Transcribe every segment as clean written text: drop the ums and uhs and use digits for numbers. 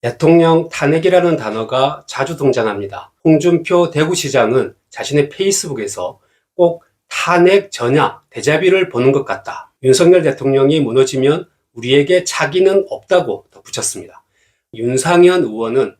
대통령 탄핵이라는 단어가 자주 등장합니다. 홍준표 대구시장은 자신의 페이스북에서 꼭 탄핵 전야 대자비를 보는 것 같다. 윤석열 대통령이 무너지면 우리에게 차기는 없다고 덧붙였습니다. 윤상현 의원은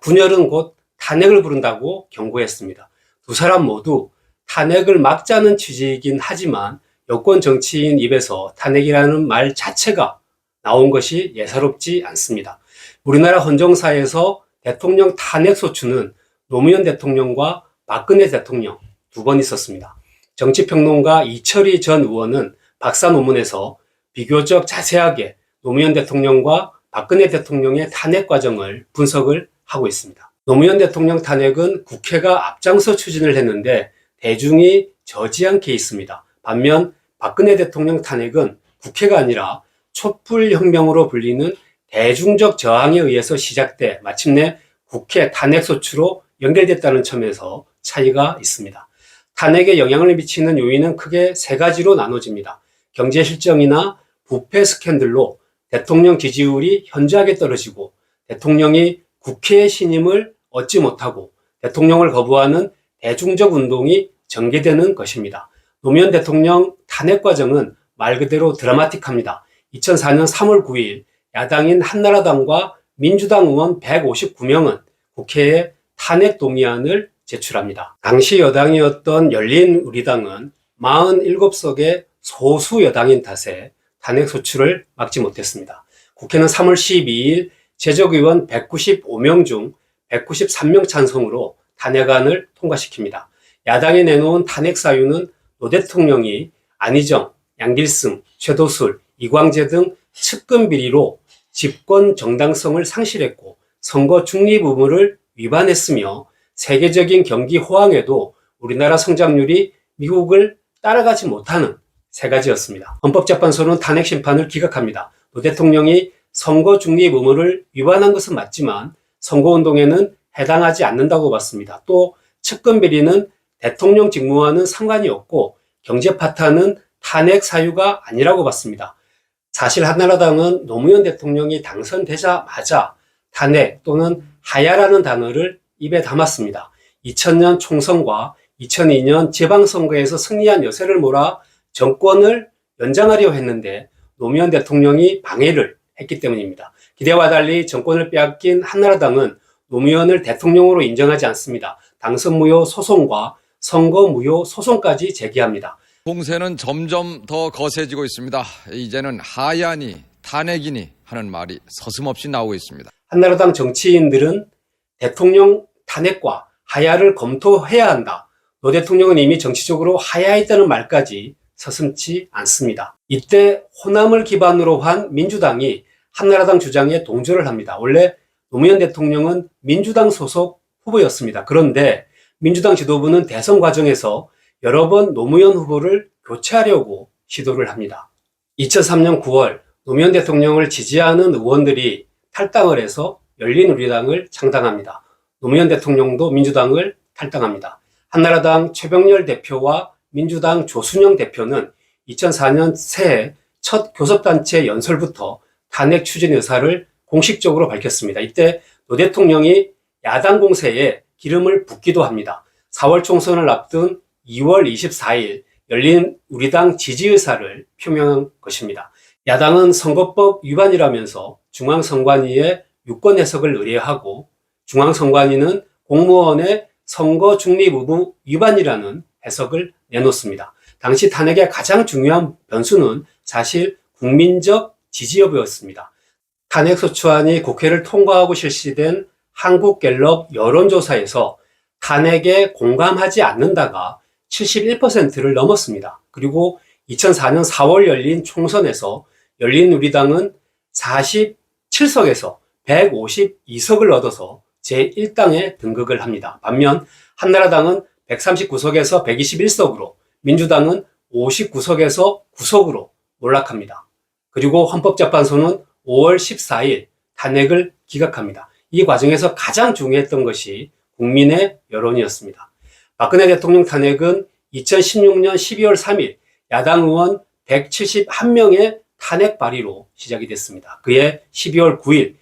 분열은 곧 탄핵을 부른다고 경고했습니다. 두 사람 모두 탄핵을 막자는 취지이긴 하지만 여권 정치인 입에서 탄핵이라는 말 자체가 나온 것이 예사롭지 않습니다. 우리나라 헌정사에서 대통령 탄핵 소추는 노무현 대통령과 박근혜 대통령 두 번 있었습니다. 정치평론가 이철희 전 의원은 박사 논문에서 비교적 자세하게 노무현 대통령과 박근혜 대통령의 탄핵 과정을 분석을 하고 있습니다. 노무현 대통령 탄핵은 국회가 앞장서 추진을 했는데 대중이 저지한 케이스입니다. 반면 박근혜 대통령 탄핵은 국회가 아니라 촛불혁명으로 불리는 대중적 저항에 의해서 시작돼 마침내 국회 탄핵소추로 연결됐다는 점에서 차이가 있습니다. 탄핵에 영향을 미치는 요인은 크게 세 가지로 나눠집니다. 경제 실정이나 부패 스캔들로 대통령 지지율이 현저하게 떨어지고 대통령이 국회의 신임을 얻지 못하고 대통령을 거부하는 대중적 운동이 전개되는 것입니다. 노무현 대통령 탄핵 과정은 말 그대로 드라마틱합니다. 2004년 3월 9일 야당인 한나라당과 민주당 의원 159명은 국회에 탄핵 동의안을 제출합니다. 당시 여당이었던 열린우리당은 47석의 소수 여당인 탓에 탄핵 소추를 막지 못했습니다. 국회는 3월 12일 제적의원 195명 중 193명 찬성으로 탄핵안을 통과시킵니다. 야당이 내놓은 탄핵 사유는 노 대통령이 안희정, 양길승, 최도술, 이광재 등 측근 비리로 집권 정당성을 상실했고 선거 중립 의무를 위반했으며 세계적인 경기 호황에도 우리나라 성장률이 미국을 따라가지 못하는 세 가지였습니다. 헌법재판소는 탄핵 심판을 기각합니다. 노 대통령이 선거 중립 의무를 위반한 것은 맞지만 선거운동에는 해당하지 않는다고 봤습니다. 또 측근 비리는 대통령 직무와는 상관이 없고 경제 파탄은 탄핵 사유가 아니라고 봤습니다. 사실 한나라당은 노무현 대통령이 당선되자마자 탄핵 또는 하야라는 단어를 입에 담았습니다. 2000년 총선과 2002년 지방선거에서 승리한 여세를 몰아 정권을 연장하려 했는데 노무현 대통령이 방해를 했기 때문입니다. 기대와 달리 정권을 빼앗긴 한나라당은 노무현을 대통령으로 인정하지 않습니다. 당선 무효 소송과 선거 무효 소송까지 제기합니다. 공세는 점점 더 거세지고 있습니다. 이제는 하야니 탄핵이니 하는 말이 서슴없이 나오고 있습니다. 한나라당 정치인들은 대통령 탄핵과 하야를 검토해야 한다. 노 대통령은 이미 정치적으로 하야했다는 말까지 서슴지 않습니다. 이때 호남을 기반으로 한 민주당이 한나라당 주장에 동조를 합니다. 원래 노무현 대통령은 민주당 소속 후보였습니다. 그런데 민주당 지도부는 대선 과정에서 여러 번 노무현 후보를 교체하려고 시도를 합니다. 2003년 9월 노무현 대통령을 지지하는 의원들이 탈당을 해서 열린우리당을 창당합니다. 노무현 대통령도 민주당을 탈당합니다. 한나라당 최병렬 대표와 민주당 조순영 대표는 2004년 새해 첫 교섭단체 연설부터 탄핵 추진 의사를 공식적으로 밝혔습니다. 이때 노 대통령이 야당 공세에 기름을 붓기도 합니다. 4월 총선을 앞둔 2월 24일 열린우리당 지지 의사를 표명한 것입니다. 야당은 선거법 위반이라면서 중앙선관위에 유권 해석을 의뢰하고 중앙선관위는 공무원의 선거 중립 의무 위반이라는 해석을 내놓습니다. 당시 탄핵의 가장 중요한 변수는 사실 국민적 지지 여부였습니다. 탄핵소추안이 국회를 통과하고 실시된 한국갤럽 여론조사에서 탄핵에 공감하지 않는다가 71%를 넘었습니다. 그리고 2004년 4월 열린 총선에서 열린우리당은 47석에서 152석을 얻어서 제1당에 등극을 합니다. 반면 한나라당은 139석에서 121석으로 민주당은 59석에서 9석으로 몰락합니다. 그리고 헌법재판소는 5월 14일 탄핵을 기각합니다. 이 과정에서 가장 중요했던 것이 국민의 여론이었습니다. 박근혜 대통령 탄핵은 2016년 12월 3일 야당 의원 171명의 탄핵 발의로 시작이 됐습니다. 그해 12월 9일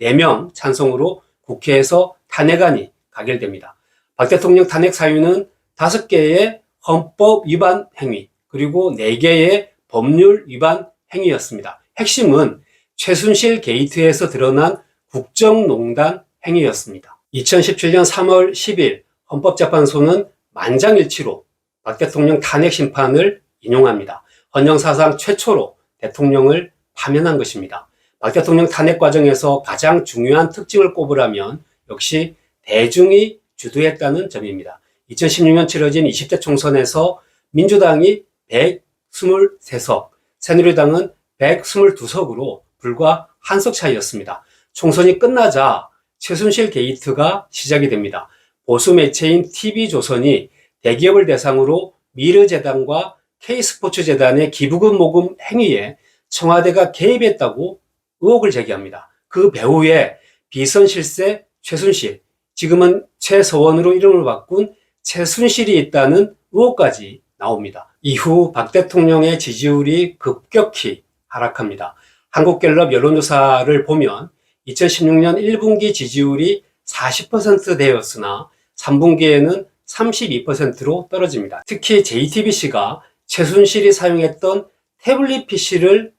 4명 찬성으로 국회에서 탄핵안이 가결됩니다. 박 대통령 탄핵 사유는 5개의 헌법 위반 행위, 그리고 4개의 법률 위반 행위였습니다. 핵심은 최순실 게이트에서 드러난 국정농단 행위였습니다. 2017년 3월 10일 헌법재판소는 만장일치로 박 대통령 탄핵 심판을 인용합니다. 헌정사상 최초로 대통령을 파면한 것입니다. 박 대통령 탄핵 과정에서 가장 중요한 특징을 꼽으라면 역시 대중이 주도했다는 점입니다. 2016년 치러진 20대 총선에서 민주당이 123석, 새누리당은 122석으로 불과 한 석 차이였습니다. 총선이 끝나자 최순실 게이트가 시작이 됩니다. 보수 매체인 TV조선이 대기업을 대상으로 미르재단과 K스포츠재단의 기부금 모금 행위에 청와대가 개입했다고 의혹을 제기합니다. 그 배후에 비선실세 최순실, 지금은 최서원으로 이름을 바꾼 최순실이 있다는 의혹까지 나옵니다. 이후 박 대통령의 지지율이 급격히 하락합니다. 한국갤럽 여론조사를 보면 2016년 1분기 지지율이 40%대였으나 3분기에는 32%로 떨어집니다. 특히 JTBC가 최순실이 사용했던 태블릿 PC를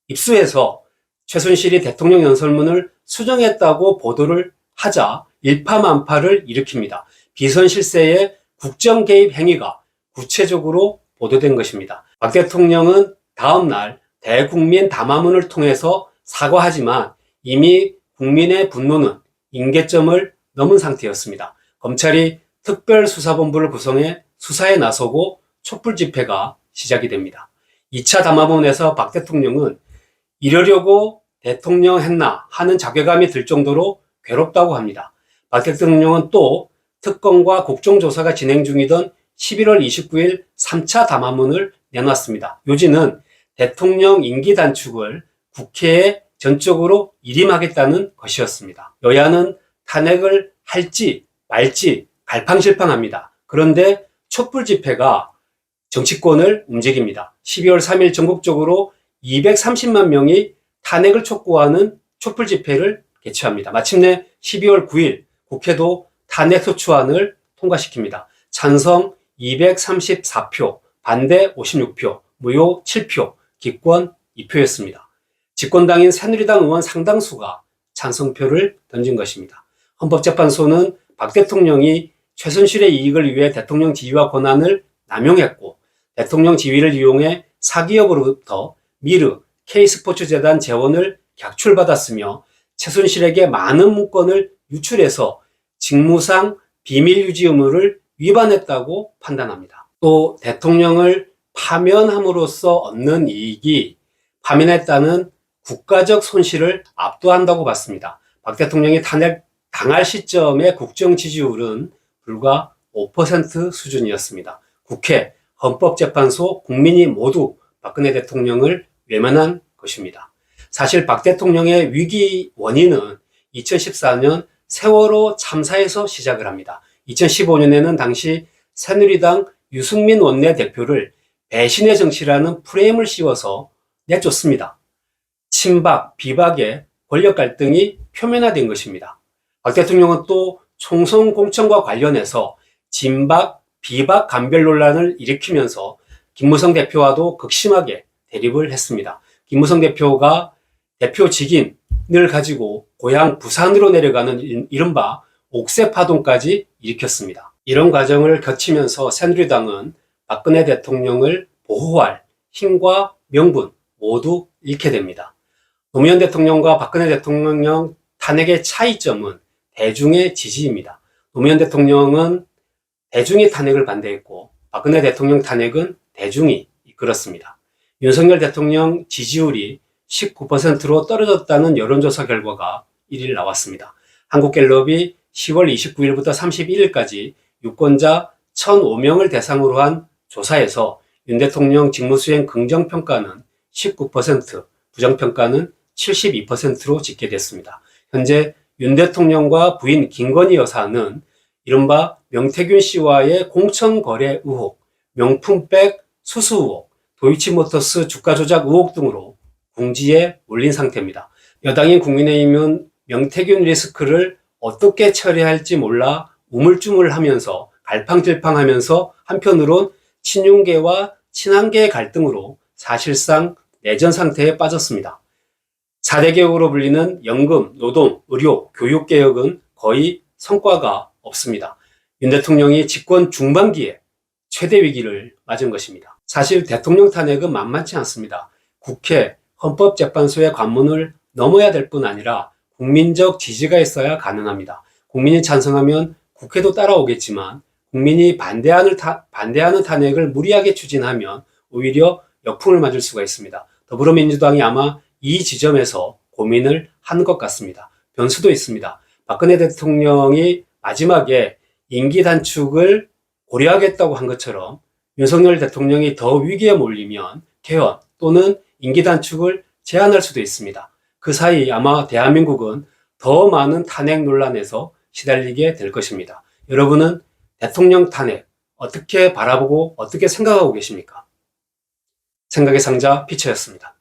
입수해서 최순실이 대통령 연설문을 수정했다고 보도를 하자 일파만파를 일으킵니다. 비선실세의 국정 개입 행위가 구체적으로 보도된 것입니다. 박 대통령은 다음 날 대국민 담화문을 통해서 사과하지만 이미 국민의 분노는 임계점을 넘은 상태였습니다. 검찰이 특별수사본부를 구성해 수사에 나서고 촛불 집회가 시작이 됩니다. 2차 담화문에서 박 대통령은 이러려고 대통령 했나 하는 자괴감이 들 정도로 괴롭다고 합니다. 박 대통령은 또 특검과 국정조사가 진행 중이던 11월 29일 3차 담화문을 내놨습니다. 요지는 대통령 임기 단축을 국회에 전적으로 일임하겠다는 것이었습니다. 여야는 탄핵을 할지 말지 갈팡질팡합니다. 그런데 촛불 집회가 정치권을 움직입니다. 12월 3일 전국적으로 230만 명이 탄핵을 촉구하는 촛불 집회를 개최합니다. 마침내 12월 9일 국회도 탄핵소추안을 통과시킵니다. 찬성 234표, 반대 56표, 무효 7표, 기권 2표였습니다. 집권당인 새누리당 의원 상당수가 찬성표를 던진 것입니다. 헌법재판소는 박 대통령이 최순실의 이익을 위해 대통령 지위와 권한을 남용했고 대통령 지위를 이용해 사기업으로부터 미르, K스포츠재단 재원을 객출받았으며 최순실에게 많은 문건을 유출해서 직무상 비밀유지 의무를 위반했다고 판단합니다. 또 대통령을 파면함으로써 얻는 이익이 파면했다는 국가적 손실을 압도한다고 봤습니다. 박 대통령이 탄핵 당할 시점의 국정 지지율은 불과 5% 수준이었습니다. 국회, 헌법재판소, 국민이 모두 박근혜 대통령을 외면한 것입니다. 사실 박 대통령의 위기 원인은 2014년 세월호 참사에서 시작을 합니다. 2015년에는 당시 새누리당 유승민 원내대표를 배신의 정치라는 프레임을 씌워서 내쫓습니다. 친박, 비박의 권력 갈등이 표면화된 것입니다. 박 대통령은 또 총선 공천과 관련해서 진박, 비박 간별 논란을 일으키면서 김무성 대표와도 극심하게 대립을 했습니다. 김무성 대표가 대표 직인을 가지고 고향 부산으로 내려가는 이른바 옥새파동까지 일으켰습니다. 이런 과정을 거치면서 새누리당은 박근혜 대통령을 보호할 힘과 명분 모두 잃게 됩니다. 노무현 대통령과 박근혜 대통령 탄핵의 차이점은 대중의 지지입니다. 노무현 대통령은 대중이 탄핵을 반대했고 박근혜 대통령 탄핵은 대중이 이끌었습니다. 윤석열 대통령 지지율이 19%로 떨어졌다는 여론조사 결과가 1일 나왔습니다. 한국갤럽이 10월 29일부터 31일까지 유권자 1,005명을 대상으로 한 조사에서 윤 대통령 직무수행 긍정평가는 19%, 부정평가는 72%로 집계됐습니다. 현재 윤 대통령과 부인 김건희 여사는 이른바 명태균 씨와의 공천거래 의혹, 명품백 수수 의혹, 도이치모터스 주가 조작 의혹 등으로 궁지에 몰린 상태입니다. 여당인 국민의힘은 명태균 리스크를 어떻게 처리할지 몰라 우물쭈물하면서 갈팡질팡하면서 한편으론 친윤계와 친한계의 갈등으로 사실상 내전 상태에 빠졌습니다. 4대 개혁으로 불리는 연금, 노동, 의료, 교육 개혁은 거의 성과가 없습니다. 윤 대통령이 집권 중반기에 최대 위기를 맞은 것입니다. 사실 대통령 탄핵은 만만치 않습니다. 국회, 헌법재판소의 관문을 넘어야 될 뿐 아니라 국민적 지지가 있어야 가능합니다. 국민이 찬성하면 국회도 따라오겠지만 국민이 반대하는 탄핵을 무리하게 추진하면 오히려 역풍을 맞을 수가 있습니다. 더불어민주당이 아마 이 지점에서 고민을 한 것 같습니다. 변수도 있습니다. 박근혜 대통령이 마지막에 임기 단축을 고려하겠다고 한 것처럼 윤석열 대통령이 더 위기에 몰리면 개헌 또는 임기 단축을 제한할 수도 있습니다. 그 사이 아마 대한민국은 더 많은 탄핵 논란에서 시달리게 될 것입니다. 여러분은 대통령 탄핵 어떻게 바라보고 어떻게 생각하고 계십니까? 생각의 상자 피처였습니다.